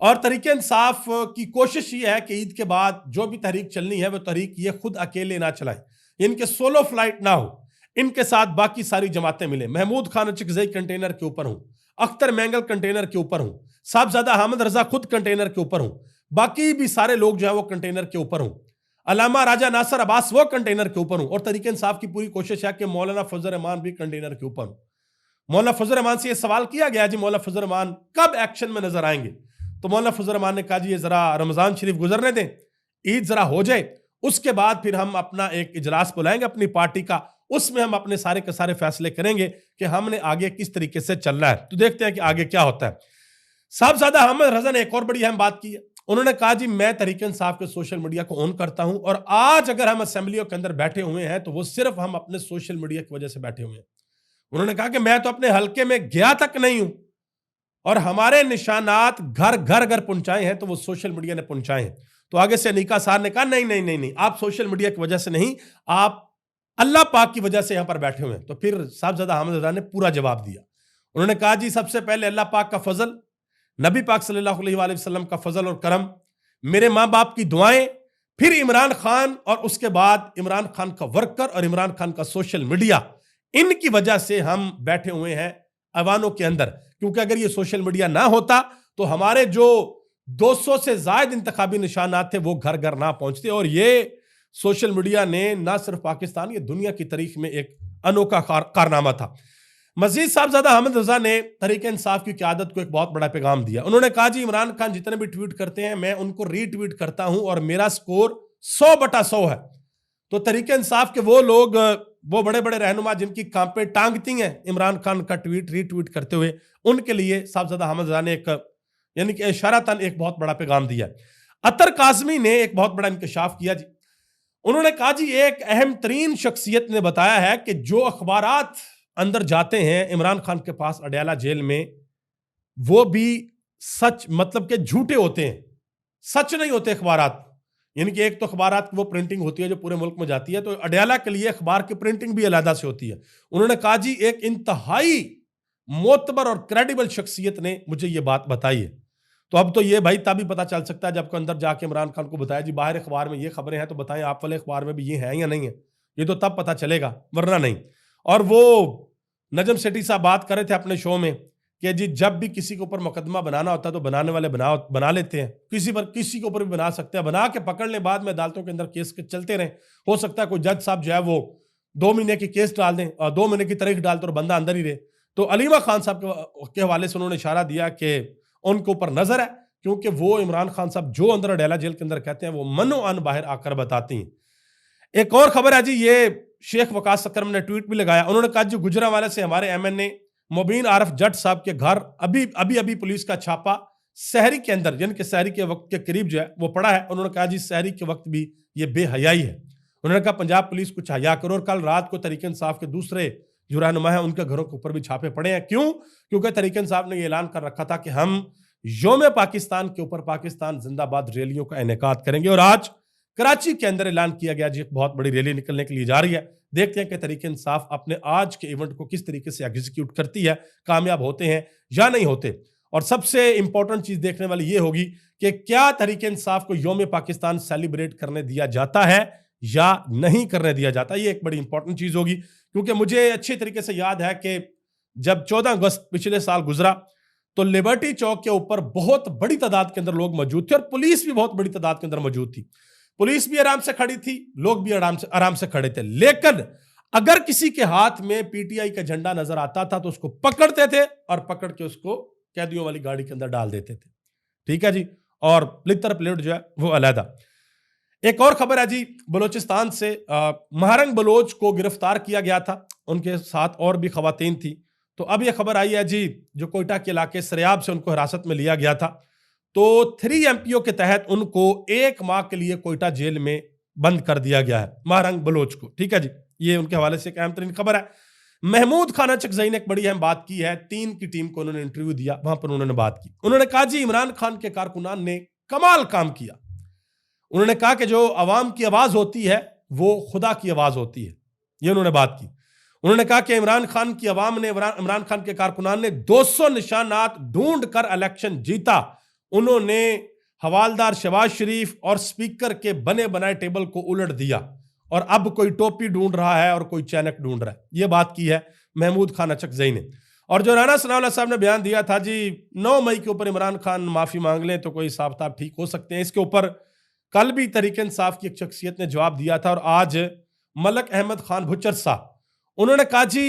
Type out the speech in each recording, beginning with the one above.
اور تحریک انصاف کی کوشش یہ ہے کہ عید کے بعد جو بھی تحریک چلنی ہے وہ تحریک یہ خود اکیلے نہ چلائیں، ان کے سولو فلائٹ نہ ہو، ان کے ساتھ باقی ساری جماعتیں ملیں۔ محمود خان اچکزئی کنٹینر کے اوپر ہوں، اختر مینگل کنٹینر کے اوپر ہوں، صاحبزادہ حامد رضا خود کنٹینر کے اوپر ہوں، باقی بھی سارے لوگ جو ہیں وہ کنٹینر کے اوپر ہوں، علامہ راجہ ناصر عباس وہ کنٹینر کے اوپر ہوں، اور تحریک انصاف کی پوری کوشش ہے کہ مولانا فضل الرحمان بھی کنٹینر کے اوپر ہوں۔ مولانا فضل الرحمان سے یہ سوال کیا گیا جی مولانا فضل الرحمان کب ایکشن میں نظر آئیں گے؟ تو مولانا فضل الرحمان نے کہا جی یہ ذرا رمضان شریف گزرنے دیں، عید ذرا ہو جائے، اس کے بعد پھر ہم اپنا ایک اجلاس بلائیں گے اپنی پارٹی کا، اس میں ہم اپنے سارے کے سارے فیصلے کریں گے کہ ہم نے آگے کس طریقے سے چلنا ہے۔ تو دیکھتے ہیں کہ آگے کیا ہوتا ہے۔ صاحبزادہ حامد رضا نے ایک اور بڑی اہم بات کی ہے، انہوں نے کہا جی میں تحریک انصاف کے سوشل میڈیا کو اون کرتا ہوں، اور آج اگر ہم اسمبلیوں کے اندر بیٹھے ہوئے ہیں تو وہ صرف ہم اپنے سوشل میڈیا کی وجہ سے بیٹھے ہوئے ہیں۔ انہوں نے کہا کہ میں تو اپنے حلقے میں گیا تک نہیں ہوں، اور ہمارے نشانات گھر گھر اگر پہنچائے ہیں تو وہ سوشل میڈیا نے پہنچائے ہیں۔ تو آگے سے انیکا صاحب نے کہا نہیں آپ سوشل میڈیا کی وجہ سے نہیں، آپ اللہ پاک کی وجہ سے یہاں پر بیٹھے ہوئے ہیں۔ تو پھر صاحبزادہ حامد رضا نے پورا جواب دیا، انہوں نے کہا جی سب سے پہلے اللہ پاک کا فضل، نبی پاک صلی اللہ علیہ وآلہ وسلم کا فضل اور کرم، میرے ماں باپ کی دعائیں، پھر عمران خان، اور اس کے بعد عمران خان کا ورکر اور عمران خان کا سوشل میڈیا، ان کی وجہ سے ہم بیٹھے ہوئے ہیں ایوانوں کے اندر، کیونکہ اگر یہ سوشل میڈیا نہ ہوتا تو ہمارے جو 200 سے زائد انتخابی نشانات تھے وہ گھر گھر نہ پہنچتے، اور یہ سوشل میڈیا نے نہ صرف پاکستان، یہ دنیا کی تاریخ میں ایک انوکھا کارنامہ تھا۔ مزید صاحبزادہ حامد رضا نے تحریک انصاف کی قیادت کو ایک بہت بڑا پیغام دیا، انہوں نے کہا جی عمران خان جتنے بھی ٹویٹ کرتے ہیں میں ان کو ری ٹویٹ کرتا ہوں، اور میرا سکور 100/100 ہے۔ تو تحریک انصاف کے وہ لوگ، وہ بڑے بڑے رہنما جن کی کانپیں ٹانگتی ہیں عمران خان کا ٹویٹ ری ٹویٹ کرتے ہوئے، ان کے لیے صاحبزادہ حامد رضا نے ایک یعنی کہ اشارتاً ایک بہت بڑا پیغام دیا۔ اطہر کاظمی نے ایک بہت بڑا انکشاف کیا جی، انہوں نے کہا جی ایک اہم ترین شخصیت نے بتایا ہے کہ جو اخبارات اندر جاتے ہیں عمران خان کے پاس اڈیالہ جیل میں، وہ بھی سچ مطلب کہ جھوٹے ہوتے ہیں، سچ نہیں ہوتے اخبارات۔ یعنی کہ ایک تو اخبارات وہ پرنٹنگ ہوتی ہے جو پورے ملک میں جاتی ہے، تو اڈیالہ کے لیے اخبار کی پرنٹنگ بھی علیحدہ سے ہوتی ہے۔ انہوں نے کہا جی ایک انتہائی معتبر اور کریڈیبل شخصیت نے مجھے یہ بات بتائی ہے۔ تو اب تو یہ بھائی تب ہی پتا چل سکتا ہے جب کو اندر جا کے عمران خان کو بتایا جی باہر اخبار میں یہ خبریں ہیں، تو بتائیں آپ والے اخبار میں بھی یہ ہیں یا نہیں ہیں، یہ تو تب پتا چلے گا ورنہ نہیں۔ اور وہ نجم سیٹھی صاحب بات کر رہے تھے اپنے شو میں کہ جی جب بھی کسی کے اوپر مقدمہ بنانا ہوتا ہے تو بنانے والے بنا لیتے ہیں، کسی کے اوپر بھی بنا سکتے ہیں، بنا کے پکڑ لیں، بعد میں عدالتوں کے اندر کیس چلتے رہیں، ہو سکتا ہے کوئی جج صاحب جو ہے وہ 2 مہینے کی کیس ڈال دیں اور 2 مہینے کی تاریخ ڈالتے اور بندہ اندر ہی رہے۔ تو علیمہ خان صاحب کے حوالے سے انہوں نے اشارہ دیا کہ ان کے اوپر نظر ہے، کیونکہ وہ عمران خان صاحب جو اندر اڈیالہ جیل کے اندر کہتے ہیں وہ منو ان باہر آ کر بتاتی ہیں۔ ایک اور خبر ہے جی، یہ شیخ وقاص اکرم نے ٹویٹ بھی لگایا، انہوں نے کہا جی گجرانوالے سے ہمارے MNA مبین عارف جٹ صاحب کے گھر ابھی پولیس کا چھاپا سحری کے اندر، یعنی کہ سحری کے وقت کے قریب جو ہے وہ پڑا ہے۔ انہوں نے کہا جی سحری کے وقت بھی یہ بے حیائی ہے۔ انہوں نے کہا پنجاب پولیس کچھ حیا کرو، اور کل رات کو تحریک انصاف کے دوسرے جو رہنما ہیں ان کے گھروں کے اوپر بھی چھاپے پڑے ہیں۔ کیوں؟ کیونکہ تحریک انصاف نے یہ اعلان کر رکھا تھا کہ ہم یوم پاکستان کے اوپر پاکستان زندہ باد ریلیوں کا انعقاد کریں گے، اور آج کراچی کے اندر اعلان کیا گیا جی ایک بہت بڑی ریلی نکلنے کے لیے جا رہی ہے۔ دیکھتے ہیں کہ تحریک انصاف اپنے آج کے ایونٹ کو کس طریقے سے ایگزیکیوٹ کرتی ہے، کامیاب ہوتے ہیں یا نہیں ہوتے۔ اور سب سے امپورٹنٹ چیز دیکھنے والی یہ ہوگی کہ کیا تحریک انصاف کو یوم پاکستان سیلیبریٹ کرنے دیا جاتا ہے یا نہیں کرنے دیا جاتا۔ یہ ایک بڑی امپورٹنٹ چیز ہوگی، کیونکہ مجھے اچھی طریقے سے یاد ہے کہ جب 14 اگست پچھلے سال گزرا تو لبرٹی چوک کے اوپر بہت بڑی تعداد کے اندر لوگ موجود تھے، اور پولیس بھی بہت بڑی تعداد کے اندر موجود تھی۔ پولیس بھی آرام سے کھڑی تھی، لوگ بھی آرام سے کھڑے تھے، لیکن اگر کسی کے ہاتھ میں PTI کا جھنڈا نظر آتا تھا تو اس کو پکڑتے تھے اور پکڑ کے اس کو قیدیوں والی گاڑی کے اندر ڈال دیتے تھے۔ ٹھیک ہے جی، اور لتر پلیٹ جو ہے وہ علیحدہ۔ ایک اور خبر ہے جی، بلوچستان سے مہارنگ بلوچ کو گرفتار کیا گیا تھا، ان کے ساتھ اور بھی خواتین تھی۔ تو اب یہ خبر آئی ہے جی، جو کوئٹہ کے علاقے سریاب سے ان کو حراست میں لیا گیا تھا، تو 3 MPO کے تحت ان کو 1 ماہ کے لیے کوئٹہ جیل میں بند کر دیا گیا ہے، مہارنگ بلوچ کو۔ ٹھیک ہے جی، یہ ان کے حوالے سے ایک اہم ترین خبر ہے۔ محمود خان اچکزئی نے ایک بڑی اہم بات کی ہے، 3 کی ٹیم کو انہوں نے انٹرویو دیا، وہاں پر انہوں نے بات کی۔ انہوں نے کہا جی عمران خان کے کارکنان نے کمال کام کیا۔ انہوں نے کہا کہ جو عوام کی آواز ہوتی ہے وہ خدا کی آواز ہوتی ہے، یہ انہوں نے بات کی۔ انہوں نے کہا کہ عمران خان کی عوام نے، عمران خان کے کارکنان نے 200 نشانات ڈھونڈ کر الیکشن جیتا، انہوں نے حوالدار شہباز شریف اور سپیکر کے بنے بنائے ٹیبل کو الٹ دیا اور اب کوئی ٹوپی ڈھونڈ رہا ہے اور کوئی چینک ڈھونڈ رہا ہے. یہ بات کی ہے محمود خان اچکزئی نے. اور جو رانا ثناء اللہ صاحب نے بیان دیا تھا جی 9 مئی کے اوپر عمران خان معافی مانگ لیں تو کوئی حساب کتاب ٹھیک ہو سکتے ہیں, اس کے اوپر کل بھی تحریک انصاف کی ایک شخصیت نے جواب دیا تھا. اور آج ملک احمد خان بھچر صاحب انہوں نے کہا جی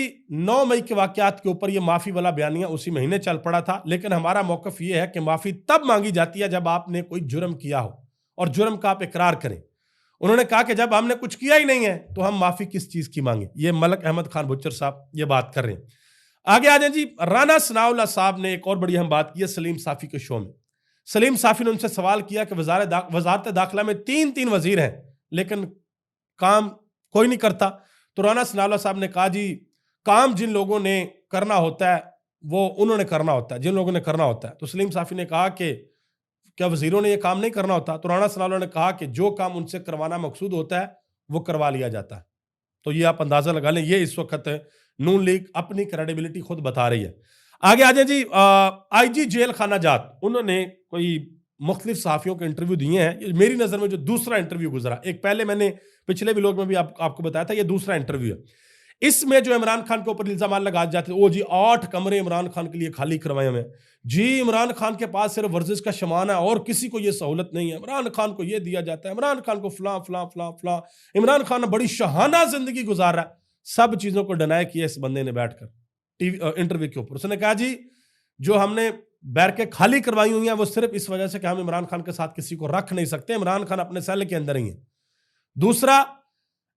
9 مئی کے واقعات کے اوپر یہ معافی والا بیانیہ اسی مہینے چل پڑا تھا, لیکن ہمارا موقف یہ ہے کہ معافی تب مانگی جاتی ہے جب آپ نے کوئی جرم کیا ہو اور جرم کا آپ اقرار کریں. انہوں نے کہا کہ جب ہم نے کچھ کیا ہی نہیں ہے تو ہم معافی کس چیز کی مانگیں. یہ ملک احمد خان بھچر صاحب یہ بات کر رہے ہیں. آگے آ جائیں جی, رانا ثناء اللہ صاحب نے ایک اور بڑی اہم بات کی ہے سلیم صافی کے شو میں. سلیم صافی نے ان سے سوال کیا کہ وزارت داخلہ میں 3 وزیر ہیں لیکن کام کوئی نہیں کرتا. تو رانا ثناء اللہ صاحب نے کہا جی کام جن لوگوں نے کرنا ہوتا ہے وہ انہوں نے کرنا ہوتا ہے, جن لوگوں نے کرنا ہوتا ہے. تو سلیم صافی نے کہا کہ کیا وزیروں نے یہ کام نہیں کرنا ہوتا؟ تو رانا ثناء اللہ نے کہا کہ جو کام ان سے کروانا مقصود ہوتا ہے وہ کروا لیا جاتا ہے. تو یہ آپ اندازہ لگا لیں, یہ اس وقت نون لیگ اپنی کریڈیبلٹی خود بتا رہی ہے. آگے آ جائیں جی, آئی جی جیل خانہ جات انہوں نے کوئی مختلف صحافیوں کے انٹرویو دیے ہیں. میری نظر میں جو دوسرا انٹرویو گزرا, ایک پہلے میں نے پچھلے ولاگ میں بھی آپ کو بتایا تھا, یہ دوسرا انٹرویو ہے. اس میں جو عمران خان کے اوپر الزامات لگائے جاتے ہیں, وہ جی 8 کمرے عمران خان کے لیے خالی کروائے ہوئے ہیں, جی عمران خان کے پاس صرف ورزش کا سامان ہے اور کسی کو یہ سہولت نہیں ہے, عمران خان کو یہ دیا جاتا ہے, عمران خان کو فلاں فلاں فلاں فلاں, عمران خان نے بڑی شاہانہ زندگی گزار رہا ہے. سب چیزوں کو ڈینائی کیا اس بندے نے بیٹھ کر انٹرویو کے اوپر. اس نے کہا جی جو ہم نے بیرکیں خالی کروائی ہوئی ہیں وہ صرف اس وجہ سے کہ ہم عمران خان کے ساتھ کسی کو رکھ نہیں سکتے, عمران خان اپنے سیل کے اندر ہی ہیں. دوسرا,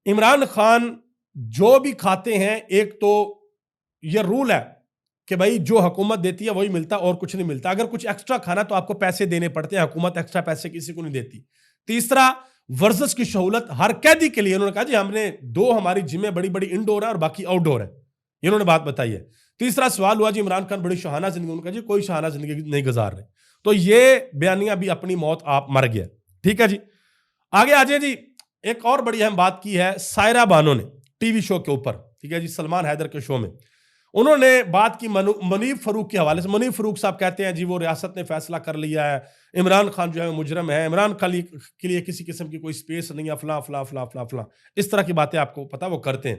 عمران خان جو بھی کھاتے ہیں, ایک تو یہ رول ہے کہ بھائی جو حکومت دیتی ہے وہی ملتا اور کچھ نہیں ملتا. اگر کچھ ایکسٹرا کھانا تو آپ کو پیسے دینے پڑتے ہیں, حکومت ایکسٹرا پیسے کسی کو نہیں دیتی. تیسرا, ورزش کی سہولت ہر قیدی کے لیے. انہوں نے کہا جی ہم نے 2 ہماری جمیں بڑی بڑی انڈور ہیں اور باقی آؤٹ ڈور ہیں, انہوں نے بات بتائی ہے. تیسرا سوال ہوا جی عمران خان بڑی شاہانہ زندگی, انہوں نے کہا جی کوئی شاہانہ زندگی نہیں گزار رہے. تو یہ بیانیہ بھی اپنی موت آپ مر گیا. ٹھیک ہے جی, آگے آ جائیں جی. ایک اور بڑی اہم بات کی ہے سائرہ بانو نے ٹی وی شو کے اوپر, ٹھیک ہے جی, سلمان حیدر کے شو میں. انہوں نے بات کی منیب فاروق کے حوالے سے. منیب فاروق صاحب کہتے ہیں جی وہ ریاست نے فیصلہ کر لیا ہے, عمران خان جو ہے مجرم ہے, عمران خان کے لیے کسی قسم کی کوئی سپیس نہیں ہے, فلاں فلاں فلاں فلاں فلاں, اس طرح کی باتیں آپ کو پتا وہ کرتے ہیں.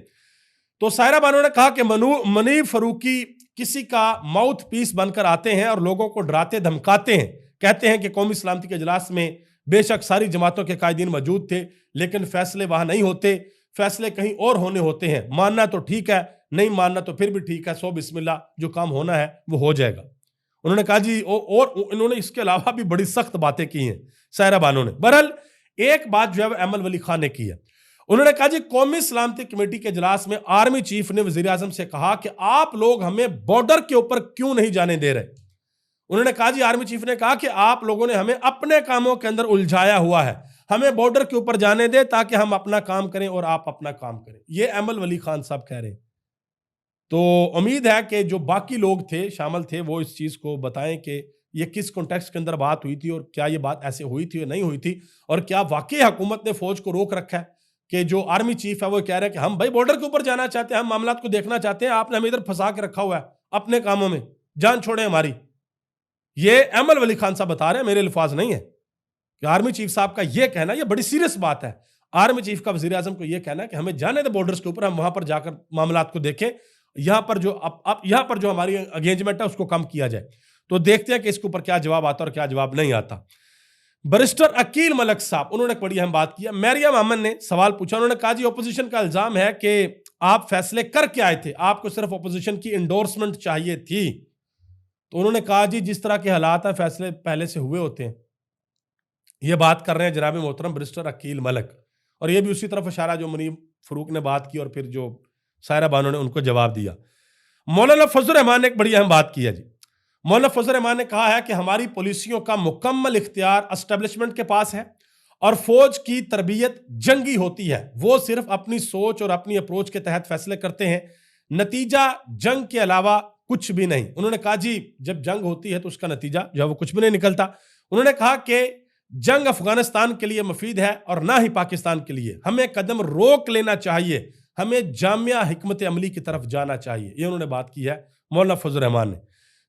تو سائرہ بانو نے کہا کہ منیب فاروقی کسی کا ماؤتھ پیس بن کر آتے ہیں اور لوگوں کو ڈراتے دھمکاتے ہیں, کہتے ہیں کہ قومی سلامتی کے اجلاس میں بے شک ساری جماعتوں کے قائدین موجود تھے لیکن فیصلے وہاں نہیں ہوتے, فیصلے کہیں اور ہونے ہوتے ہیں, ماننا تو ٹھیک ہے, نہیں ماننا تو پھر بھی ٹھیک ہے, سو بسم اللہ, جو کام ہونا ہے وہ ہو جائے گا. انہوں نے کہا جی اور انہوں نے اس کے علاوہ بھی بڑی سخت باتیں کی ہیں سائرہ بانو نے. بہرحال ایک بات جو ہے وہ ایمل ولی خان نے کی ہے. انہوں نے کہا جی قومی سلامتی کمیٹی کے اجلاس میں آرمی چیف نے وزیر اعظم سے کہا کہ آپ لوگ ہمیں بارڈر کے اوپر کیوں نہیں جانے دے رہے. انہوں نے کہا جی آرمی چیف نے کہا کہ آپ لوگوں نے ہمیں اپنے کاموں کے اندر الجھایا ہوا ہے, ہمیں بارڈر کے اوپر جانے دے تاکہ ہم اپنا کام کریں اور آپ اپنا کام کریں. یہ ایمل ولی خان صاحب کہہ رہے ہیں. تو امید ہے کہ جو باقی لوگ تھے شامل تھے وہ اس چیز کو بتائیں کہ یہ کس کانٹیکسٹ کے اندر بات ہوئی تھی اور کیا یہ بات ایسے ہوئی تھی یا نہیں ہوئی تھی, اور کیا واقعی حکومت نے فوج کو روک رکھا ہے کہ جو آرمی چیف ہے وہ کہہ رہا ہے کہ ہم بھائی بارڈر کے اوپر جانا چاہتے ہیں, ہم معاملات کو دیکھنا چاہتے ہیں, آپ نے ہمیں ادھر پھنسا کے رکھا ہوا ہے اپنے کاموں میں, جان چھوڑیں ہماری. یہ ایمل ولی خان صاحب بتا رہے ہیں, میرے الفاظ نہیں ہے, کہ آرمی چیف صاحب کا یہ کہنا یہ بڑی سیریس بات ہے. آرمی چیف کا وزیر اعظم کو یہ کہنا ہے کہ ہمیں جانے دے بارڈرز کے اوپر, ہم وہاں پر جا کر معاملات کو دیکھیں, یہاں پر جو ہماری انگیجمنٹ ہے اس کو کم کیا جائے. تو دیکھتے ہیں کہ اس کے اوپر کیا جواب آتا اور کیا جواب نہیں آتا. برسٹر عقیل ملک صاحب انہوں نے بڑی اہم بات کی. مریم امن نے سوال پوچھا, انہوں نے کہا جی اپوزیشن کا الزام ہے کہ آپ فیصلے کر کے آئے تھے, آپ کو صرف اپوزیشن کی انڈورسمنٹ چاہیے تھی. تو انہوں نے کہا جی جس طرح کے حالات ہیں فیصلے پہلے سے ہوئے ہوتے ہیں. یہ بات کر رہے ہیں جناب محترم برسٹر عقیل ملک, اور یہ بھی اسی طرف اشارہ جو منیب فاروق نے بات کی اور پھر جو سائرہ بانو نے ان کو جواب دیا. مولانا فضل الرحمان نے ایک بڑی اہم بات کی ہے جی. مولانا فضل الرحمان نے کہا ہے کہ ہماری پالیسیوں کا مکمل اختیار اسٹیبلشمنٹ کے پاس ہے اور فوج کی تربیت جنگی ہوتی ہے, وہ صرف اپنی سوچ اور اپنی اپروچ کے تحت فیصلے کرتے ہیں, نتیجہ جنگ کے علاوہ کچھ بھی نہیں. انہوں نے کہا جی جب جنگ ہوتی ہے تو اس کا نتیجہ جو ہے وہ کچھ بھی نہیں نکلتا. انہوں نے کہا کہ جنگ افغانستان کے لیے مفید ہے اور نہ ہی پاکستان کے لیے, ہمیں قدم روک لینا چاہیے, ہمیں جامعہ حکمت عملی کی طرف جانا چاہیے. یہ انہوں نے بات کی ہے مولانا فضل الرحمان نے.